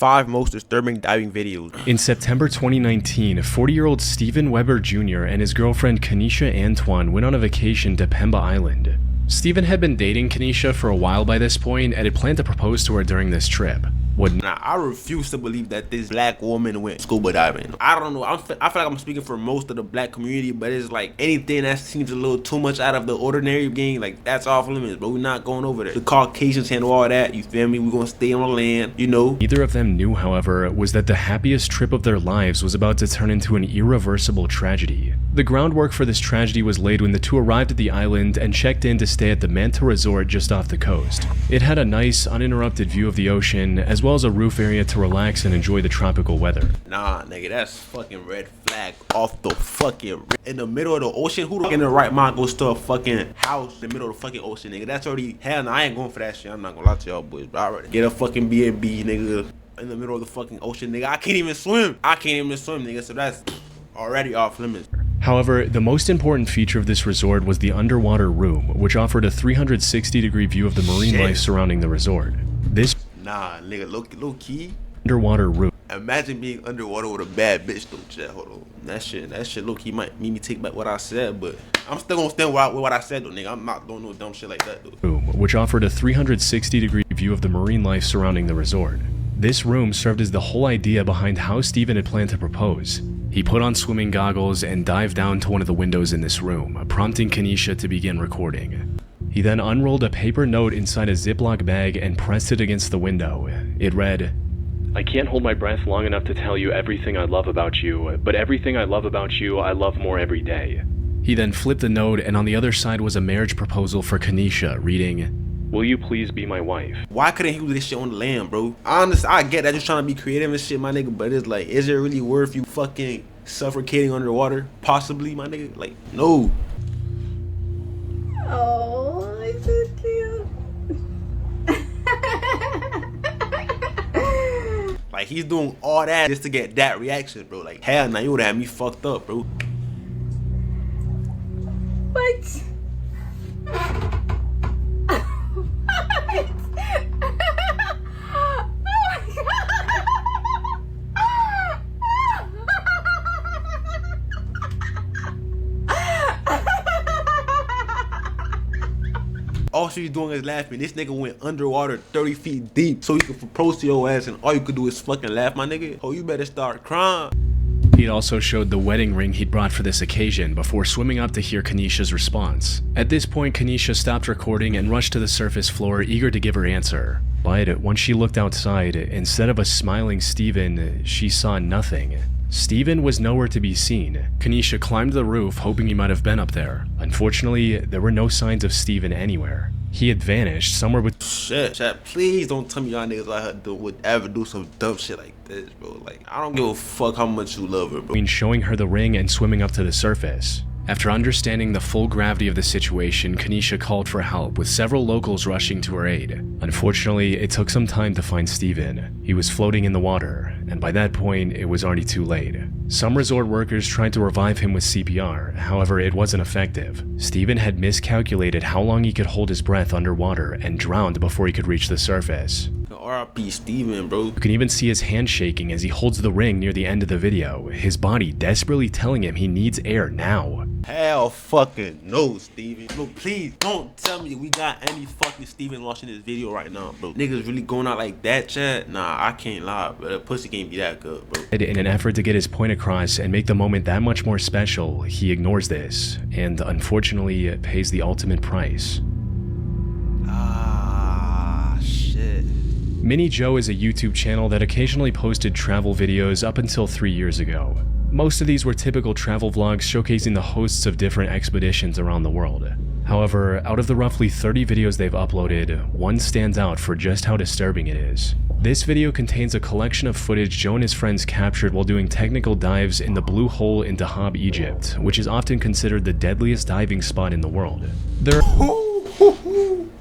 5 most disturbing diving videos. In September 2019, 40-year-old Steven Weber Jr. and his girlfriend Kenesha Antoine went on a vacation to Pemba Island. Steven had been dating Kenesha for a while by this point and had planned to propose to her during this trip. Nah, I refuse to believe that this black woman went scuba diving. I don't know. I feel like I'm speaking for most of the black community, but it's like anything that seems a little too much out of the ordinary game, like that's off limits, but we're not going over there. The Caucasians handle all that, you feel me? We're gonna stay on the land, you know? Neither of them knew, however, was that the happiest trip of their lives was about to turn into an irreversible tragedy. The groundwork for this tragedy was laid when the two arrived at the island and checked in to stay at the Manta Resort just off the coast. It had a nice, uninterrupted view of the ocean, as well as a roof area to relax and enjoy the tropical weather. Nah, nigga, that's fucking red flag off the fucking in the middle of the ocean. Who in the right mind goes to a fucking house in the middle of the fucking ocean, nigga? That's already hell. Nah, I ain't going for that shit. I'm not gonna lie to y'all boys, but I already get a fucking B&B, nigga, in the middle of the fucking ocean, nigga. I can't even swim, nigga. So that's already off limits. However, the most important feature of this resort was the underwater room, which offered a 360-degree view of the marine life surrounding the resort. This Nigga, low key underwater room. Imagine being underwater with a bad bitch though, chat. Hold on. That shit low key might make me take back what I said, but I'm still gonna stand with what I said though, nigga. I'm not doing no dumb shit like that though. Room, which offered a 360-degree view of the marine life surrounding the resort. This room served as the whole idea behind how Steven had planned to propose. He put on swimming goggles and dived down to one of the windows in this room, prompting Kenesha to begin recording. He then unrolled a paper note inside a Ziploc bag and pressed it against the window. It read, "I can't hold my breath long enough to tell you everything I love about you, but everything I love about you, I love more every day." He then flipped the note, and on the other side was a marriage proposal for Kenesha, reading, "Will you please be my wife?" Why couldn't he do this shit on the land, bro? I get that you're trying to be creative and shit, my nigga, but it's like, is it really worth you fucking suffocating underwater? Possibly, my nigga. Like, no. Oh, it's so cute. Like, he's doing all that just to get that reaction, bro. Like, hell nah, you would've had me fucked up, bro. What? All she's doing is laughing. This nigga went underwater 30 feet deep so he could propose to your ass, and all you could do is fucking laugh, my nigga. Oh, you better start crying. He also showed the wedding ring he'd brought for this occasion before swimming up to hear Kenesha's response. At this point, Kenesha stopped recording and rushed to the surface floor, eager to give her answer. But once she looked outside, instead of a smiling Steven, she saw nothing. Steven was nowhere to be seen. Kenesha climbed the roof, hoping he might have been up there. Unfortunately, there were no signs of Steven anywhere. He had vanished somewhere with— Shit, chat, please don't tell me y'all niggas like her would ever do some dumb shit like this, bro. Like, I don't give a fuck how much you love her, bro. Showing her the ring and swimming up to the surface. After understanding the full gravity of the situation, Kenesha called for help, with several locals rushing to her aid. Unfortunately, it took some time to find Steven. He was floating in the water, and by that point, it was already too late. Some resort workers tried to revive him with CPR, however, it wasn't effective. Steven had miscalculated how long he could hold his breath underwater and drowned before he could reach the surface. R.I.P. Steven, bro. You can even see his hand shaking as he holds the ring near the end of the video, his body desperately telling him he needs air now. Hell fucking no, Steven. Bro, please don't tell me we got any fucking Steven watching this video right now, bro. Niggas really going out like that, chat? Nah, I can't lie, bro. That pussy can't be that good, bro. In an effort to get his point across and make the moment that much more special, he ignores this, and unfortunately pays the ultimate price. Shit. Mini Joe is a YouTube channel that occasionally posted travel videos up until 3 years ago. Most of these were typical travel vlogs showcasing the hosts of different expeditions around the world. However, out of the roughly 30 videos they've uploaded, one stands out for just how disturbing it is. This video contains a collection of footage Joe and his friends captured while doing technical dives in the Blue Hole in Dahab, Egypt, which is often considered the deadliest diving spot in the world.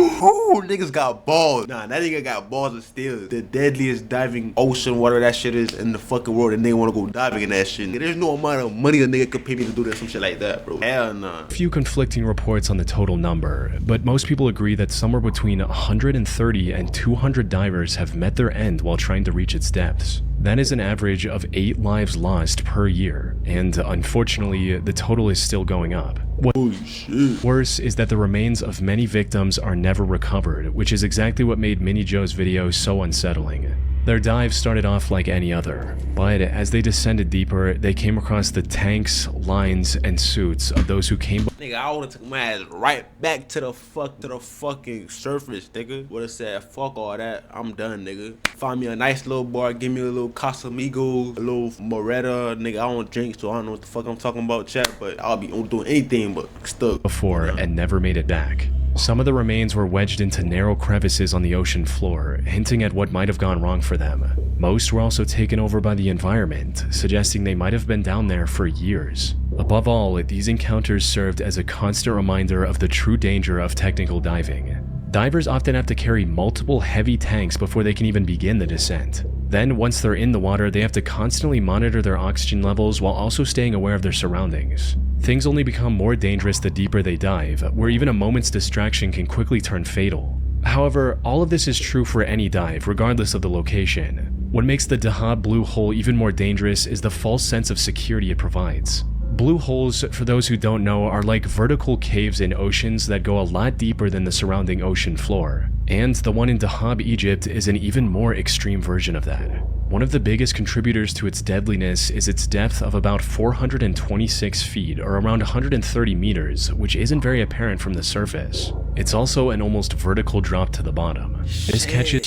Ooh, niggas got balls. Nah, that nigga got balls of steel. The deadliest diving ocean water that shit is in the fucking world, and they want to go diving in that shit. There's no amount of money a nigga could pay me to do that, some shit like that, bro. Hell nah. Few conflicting reports on the total number, but most people agree that somewhere between 130 and 200 divers have met their end while trying to reach its depths. That is an average of 8 lives lost per year, and unfortunately, the total is still going up. What's worse is that the remains of many victims are never recovered, which is exactly what made Mini Joe's video so unsettling. Their dive started off like any other, but as they descended deeper, they came across the tanks, lines, and suits of those who came. Nigga, I would've took my ass right back to the fucking surface, nigga. Would've said, fuck all that, I'm done, nigga. Find me a nice little bar, give me a little Casamigos, a little Moretta, nigga. I don't drink, so I don't know what the fuck I'm talking about, chat, but I'll be doing anything but stuck. Before and never made it back. Some of the remains were wedged into narrow crevices on the ocean floor, hinting at what might have gone wrong for them. Most were also taken over by the environment, suggesting they might have been down there for years. Above all, these encounters served as a constant reminder of the true danger of technical diving. Divers often have to carry multiple heavy tanks before they can even begin the descent. Then, once they're in the water, they have to constantly monitor their oxygen levels while also staying aware of their surroundings. Things only become more dangerous the deeper they dive, where even a moment's distraction can quickly turn fatal. However, all of this is true for any dive, regardless of the location. What makes the Dahab Blue Hole even more dangerous is the false sense of security it provides. Blue holes, for those who don't know, are like vertical caves in oceans that go a lot deeper than the surrounding ocean floor. And the one in Dahab, Egypt is an even more extreme version of that. One of the biggest contributors to its deadliness is its depth of about 426 feet, or around 130 meters, which isn't very apparent from the surface. It's also an almost vertical drop to the bottom. This catches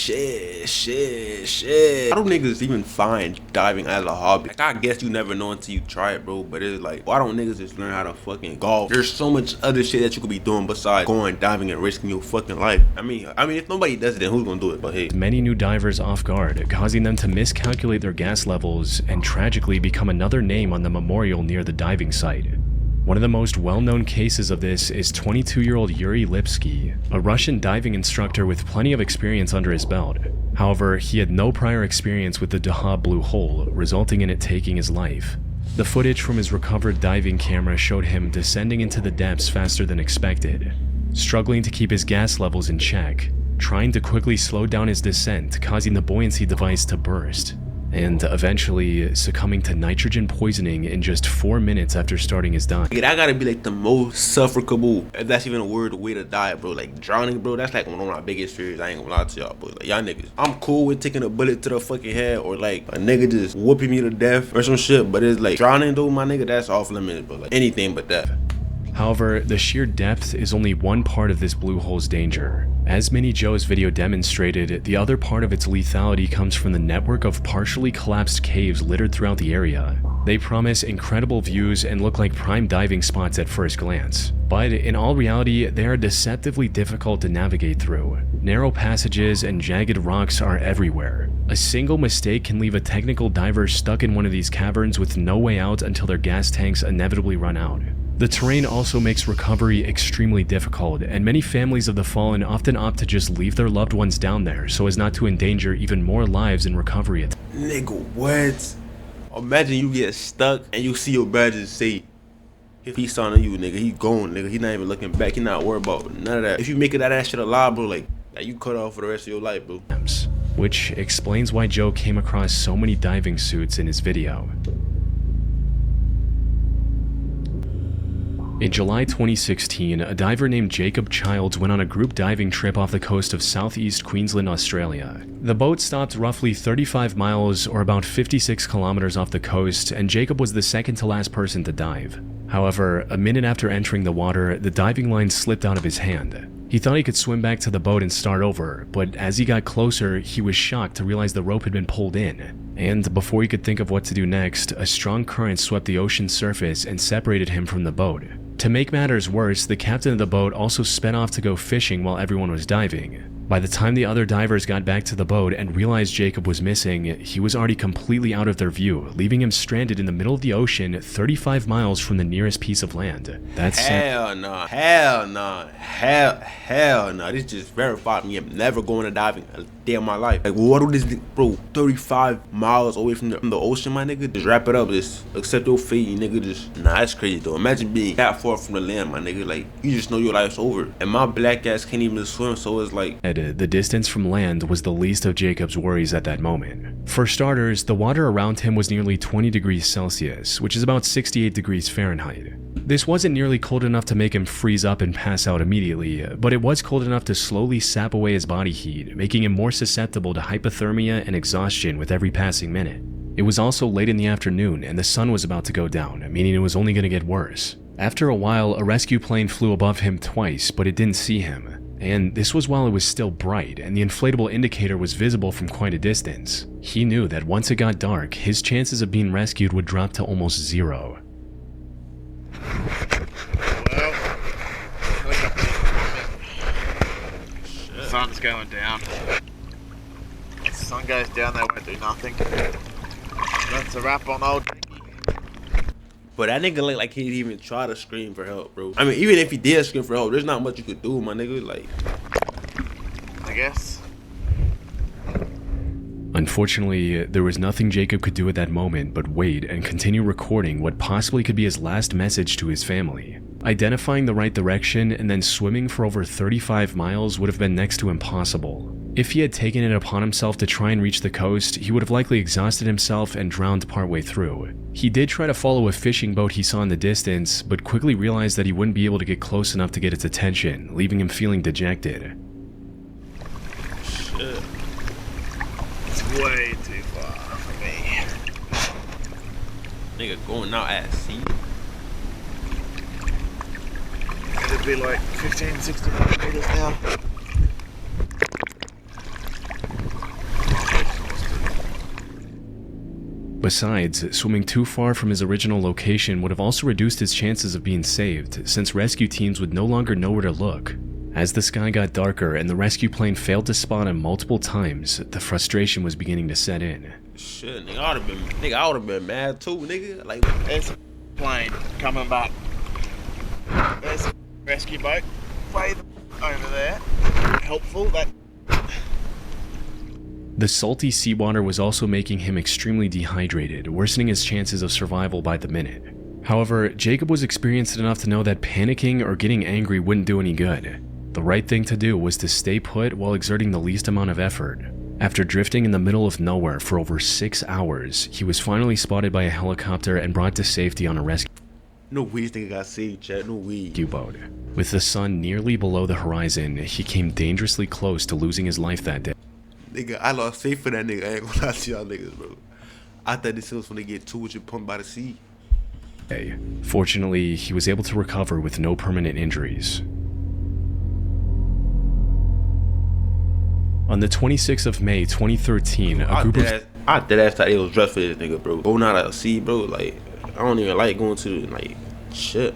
Shit. How do niggas even find diving as a hobby? Like, I guess you never know until you try it, bro, but it's like, why don't niggas just learn how to fucking golf? There's so much other shit that you could be doing besides going diving and risking your fucking life. I mean, if nobody does it, then who's gonna do it? But hey. Many new divers off guard, causing them to miscalculate their gas levels and tragically become another name on the memorial near the diving site. One of the most well-known cases of this is 22-year-old Yuri Lipsky, a Russian diving instructor with plenty of experience under his belt. However, he had no prior experience with the Dahab Blue Hole, resulting in it taking his life. The footage from his recovered diving camera showed him descending into the depths faster than expected, struggling to keep his gas levels in check, trying to quickly slow down his descent, causing the buoyancy device to burst, and eventually succumbing to nitrogen poisoning in just 4 minutes after starting his dive. Yeah, that gotta be like the most sufferable, if that's even a word, way to die, bro. Like drowning, bro, that's like one of my biggest fears. I ain't gonna lie to y'all, but like, y'all niggas, I'm cool with taking a bullet to the fucking head, or like a nigga just whooping me to death or some shit, but it's like drowning though, my nigga, that's off limits, but like anything but that. However, the sheer depth is only one part of this blue hole's danger. As Mini Joe's video demonstrated, the other part of its lethality comes from the network of partially collapsed caves littered throughout the area. They promise incredible views and look like prime diving spots at first glance, but in all reality, they are deceptively difficult to navigate through. Narrow passages and jagged rocks are everywhere. A single mistake can leave a technical diver stuck in one of these caverns with no way out until their gas tanks inevitably run out. The terrain also makes recovery extremely difficult, and many families of the fallen often opt to just leave their loved ones down there so as not to endanger even more lives in recovery. Nigga, what? Imagine you get stuck and you see your brother just say, peace on you, nigga. He gone, nigga. He not even looking back. He not worried about none of that. If you make it out of that shit alive, bro, like you cut off for the rest of your life, bro. Which explains why Joe came across so many diving suits in his video. In July 2016, a diver named Jacob Childs went on a group diving trip off the coast of southeast Queensland, Australia. The boat stopped roughly 35 miles or about 56 kilometers off the coast, and Jacob was the second to last person to dive. However, a minute after entering the water, the diving line slipped out of his hand. He thought he could swim back to the boat and start over, but as he got closer, he was shocked to realize the rope had been pulled in. And before he could think of what to do next, a strong current swept the ocean's surface and separated him from the boat. To make matters worse, the captain of the boat also sped off to go fishing while everyone was diving. By the time the other divers got back to the boat and realized Jacob was missing, he was already completely out of their view, leaving him stranded in the middle of the ocean 35 miles from the nearest piece of land. That's hell no. This just verified me. I'm never going to diving a day of my life. Like, what do this, bro? 35 miles away from the ocean, my nigga. Just wrap it up. Just accept your fate, you nigga. Just that's crazy though. Imagine being that far from the land, my nigga. Like, you just know your life's over. And my black ass can't even swim, so it's like. The distance from land was the least of Jacob's worries at that moment. For starters, the water around him was nearly 20 degrees Celsius, which is about 68 degrees Fahrenheit. This wasn't nearly cold enough to make him freeze up and pass out immediately, but it was cold enough to slowly sap away his body heat, making him more susceptible to hypothermia and exhaustion with every passing minute. It was also late in the afternoon and the sun was about to go down, meaning it was only going to get worse. After a while, a rescue plane flew above him twice, but it didn't see him. And this was while it was still bright and the inflatable indicator was visible from quite a distance. He knew that once it got dark, his chances of being rescued would drop to almost zero. Well, the sun's going down. If the sun goes down, they won't do nothing. That's a wrap on old. But that nigga look like he didn't even try to scream for help, bro. I mean, even if he did scream for help, there's not much you could do, my nigga. Like, I guess. Unfortunately, there was nothing Jacob could do at that moment but wait and continue recording what possibly could be his last message to his family. Identifying the right direction and then swimming for over 35 miles would have been next to impossible. If he had taken it upon himself to try and reach the coast, he would have likely exhausted himself and drowned partway through. He did try to follow a fishing boat he saw in the distance, but quickly realized that he wouldn't be able to get close enough to get its attention, leaving him feeling dejected. shit. It's way too far for me. Nigga going out at sea. It'd be like 15, 16 meters now. Besides, swimming too far from his original location would have also reduced his chances of being saved, since rescue teams would no longer know where to look. As the sky got darker and the rescue plane failed to spot him multiple times, the frustration was beginning to set in. Shit, nigga, I would've been mad too, nigga. Like, There's a plane coming back. There's a rescue boat way over there. Helpful, that. The salty seawater was also making him extremely dehydrated, worsening his chances of survival by the minute. However, Jacob was experienced enough to know that panicking or getting angry wouldn't do any good. The right thing to do was to stay put while exerting the least amount of effort. After drifting in the middle of nowhere for over 6 hours, he was finally spotted by a helicopter and brought to safety on a rescue no way this nigga got saved, chat. No way. boat. With the sun nearly below the horizon, he came dangerously close to losing his life that day. Nigga, I lost faith for that nigga. I ain't gonna lie to y'all niggas, bro. I thought this was gonna get too much pumped by the sea. Fortunately, he was able to recover with no permanent injuries. On the 26th of May 2013, a group of I dead ass thought it was dressed for this nigga, bro. Going out at sea, bro. Like, I don't even like going to, like, shit.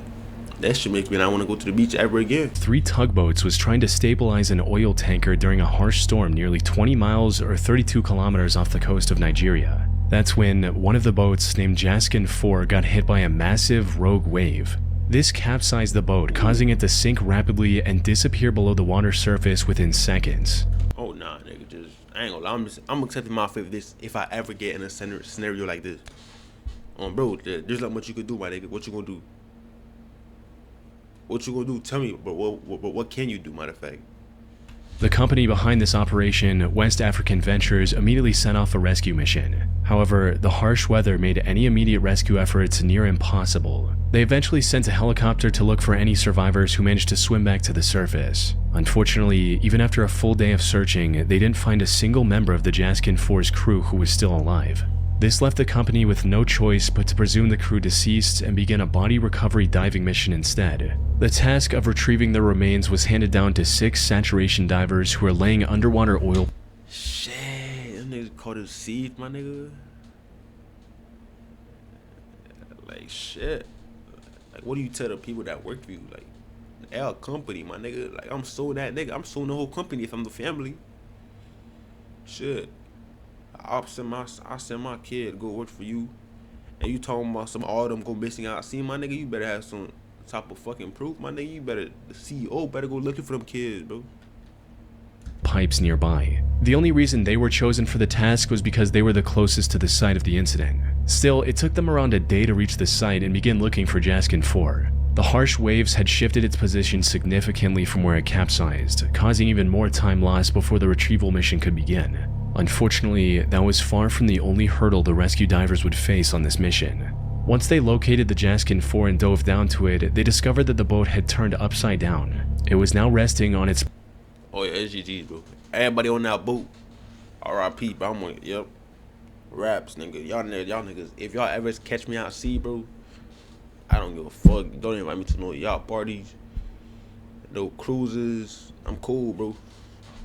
That shit makes me not want to go to the beach ever again. 3 tugboats was trying to stabilize an oil tanker during a harsh storm nearly 20 miles or 32 kilometers off the coast of Nigeria. That's when one of the boats, named Jaskin 4, got hit by a massive rogue wave. This capsized the boat, causing it to sink rapidly and disappear below the water surface within seconds. Oh, nah, nigga. Just, I ain't gonna lie. I'm accepting my fate for this if I ever get in a scenario like this. Bro, there's not much you could do, my nigga. What you gonna do? What you gonna do? Tell me, but what can you do, matter of fact? The company behind this operation, West African Ventures, immediately sent off a rescue mission. However, the harsh weather made any immediate rescue efforts near impossible. They eventually sent a helicopter to look for any survivors who managed to swim back to the surface. Unfortunately, even after a full day of searching, they didn't find a single member of the Jaskin 4's crew who was still alive. This left the company with no choice but to presume the crew deceased and begin a body recovery diving mission instead. The task of retrieving their remains was handed down to 6 saturation divers who were laying underwater oil. Shit, them niggas called it seed, my nigga. Like, shit. Like, what do you tell the people that work for you? Like, L company, my nigga. Like, I'm suing that nigga. I'm suing the whole company if I'm the family. Shit. I send my kid to go work for you. And you talking about some all them go missing out. See, my nigga, you better have some type of fucking proof. My nigga, you better, the CEO better go looking for them kids, bro. Pipes nearby. The only reason they were chosen for the task was because they were the closest to the site of the incident. Still, it took them around a day to reach the site and begin looking for Jaskin 4. The harsh waves had shifted its position significantly from where it capsized, causing even more time lost before the retrieval mission could begin. Unfortunately, that was far from the only hurdle the rescue divers would face on this mission. Once they located the Jaskin 4 and dove down to it, they discovered that the boat had turned upside down. It was now resting on its... Oh yeah, SGG, bro. Everybody on that boat. RIP, bro. I'm like, yep. Raps, nigga. Y'all niggas, if y'all ever catch me out sea, bro, I don't give a fuck. Don't invite me to no yacht parties, no cruises. I'm cool, bro.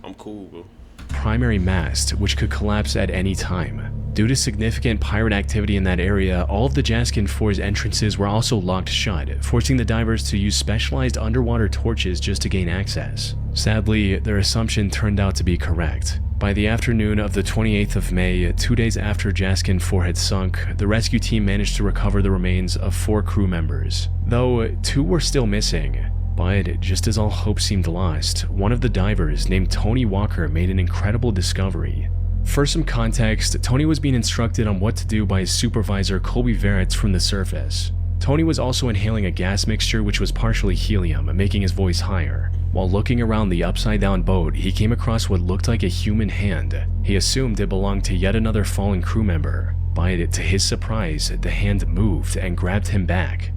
I'm cool, bro. Primary mast, which could collapse at any time. Due to significant pirate activity in that area, all of the Jaskin 4's entrances were also locked shut, forcing the divers to use specialized underwater torches just to gain access. Sadly, their assumption turned out to be correct. By the afternoon of the 28th of May, 2 days after Jaskin 4 had sunk, the rescue team managed to recover the remains of 4 crew members, though 2 were still missing. But just as all hope seemed lost, one of the divers named Tony Walker made an incredible discovery. For some context, Tony was being instructed on what to do by his supervisor Colby Veritz from the surface. Tony was also inhaling a gas mixture which was partially helium, making his voice higher. While looking around the upside-down boat, he came across what looked like a human hand. He assumed it belonged to yet another fallen crew member, but to his surprise, the hand moved and grabbed him back.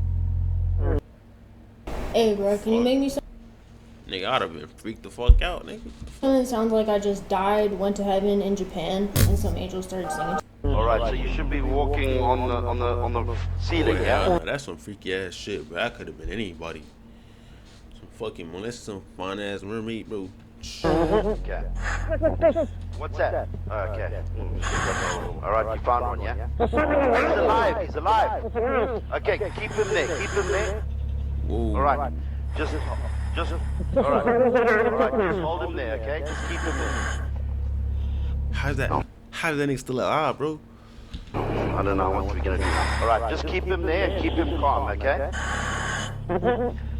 Hey, bro, can you make me something Nigga, I'd have been freaked the fuck out, nigga. that sounds like I just died, went to heaven in Japan, and some angels started singing? Alright, so you should be walking on the ceiling, yeah? That's some freaky ass shit, bro. That could have been anybody. Some fucking molest, some fine ass mermaid, bro. Okay. What's that? Okay. Alright, you found one, yeah? He's alive. Okay, keep him there. Whoa. Alright, just, alright, just hold him there, okay? Just keep him there. How's that nigga still alive, bro? I don't know what we're gonna do. Alright, just keep him there and keep him calm, okay?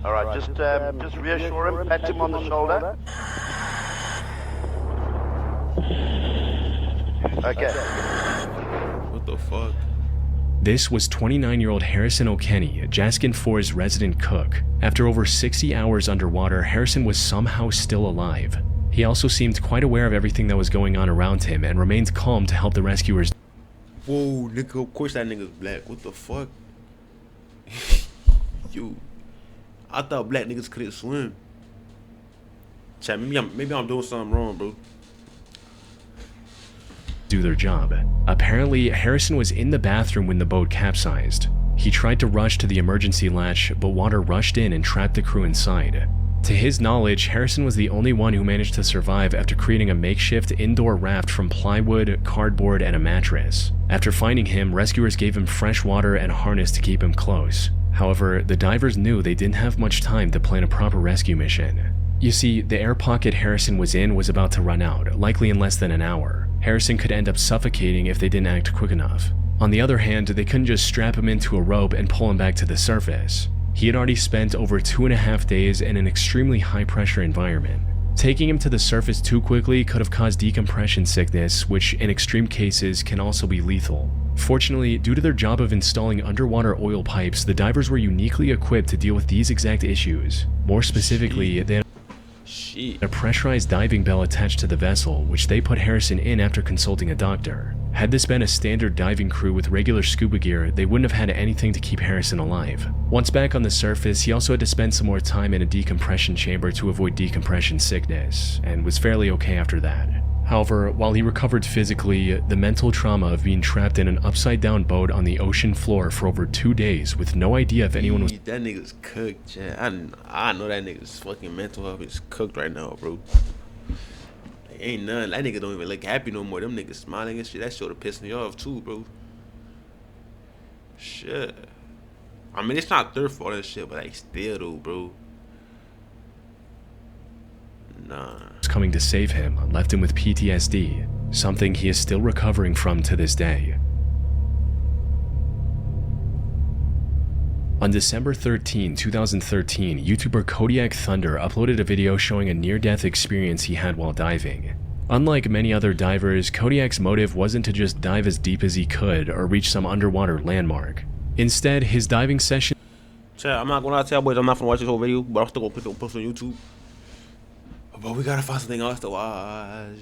Alright, just reassure him, pat him on the shoulder. Okay. What the fuck? This was 29-year-old Harrison O'Kenny, Jaskin 4's resident cook. After over 60 hours underwater, Harrison was somehow still alive. He also seemed quite aware of everything that was going on around him and remained calm to help the rescuers. Whoa, nigga, of course that nigga's black. What the fuck? Yo, I thought black niggas couldn't swim. Chat, maybe I'm doing something wrong, bro. Do their job. Apparently, Harrison was in the bathroom when the boat capsized. He tried to rush to the emergency latch, but water rushed in and trapped the crew inside. To his knowledge, Harrison was the only one who managed to survive after creating a makeshift indoor raft from plywood, cardboard, and a mattress. After finding him, rescuers gave him fresh water and a harness to keep him close. However, the divers knew they didn't have much time to plan a proper rescue mission. You see, the air pocket Harrison was in was about to run out, likely in less than an hour. Harrison could end up suffocating if they didn't act quick enough. On the other hand, they couldn't just strap him into a rope and pull him back to the surface. He had already spent over 2.5 days in an extremely high-pressure environment. Taking him to the surface too quickly could have caused decompression sickness, which in extreme cases can also be lethal. Fortunately, due to their job of installing underwater oil pipes, the divers were uniquely equipped to deal with these exact issues. More specifically, they had a pressurized diving bell attached to the vessel, which they put Harrison in after consulting a doctor. Had this been a standard diving crew with regular scuba gear, they wouldn't have had anything to keep Harrison alive. Once back on the surface, he also had to spend some more time in a decompression chamber to avoid decompression sickness, and was fairly okay after that. However, while he recovered physically, the mental trauma of being trapped in an upside-down boat on the ocean floor for over 2 days with no idea if anyone was— That nigga's cooked, Chad. I know that nigga's fucking mental health is cooked right now, bro. Like, ain't none. That nigga don't even look happy no more. Them niggas smiling and shit. That shit would've pissed me off too, bro. Shit. I mean, it's not their fault and shit, but like, still though, bro. Nah. was coming to save him left him with PTSD, something he is still recovering from to this day. On December 13, 2013, YouTuber Kodiak Thunder uploaded a video showing a near-death experience he had while diving. Unlike many other divers, Kodiak's motive wasn't to just dive as deep as he could or reach some underwater landmark. Instead, his diving session... Chat, I'm not gonna lie to y'all boys, I'm not gonna watch this whole video, but I'm still gonna post on YouTube. But we gotta find something else to watch.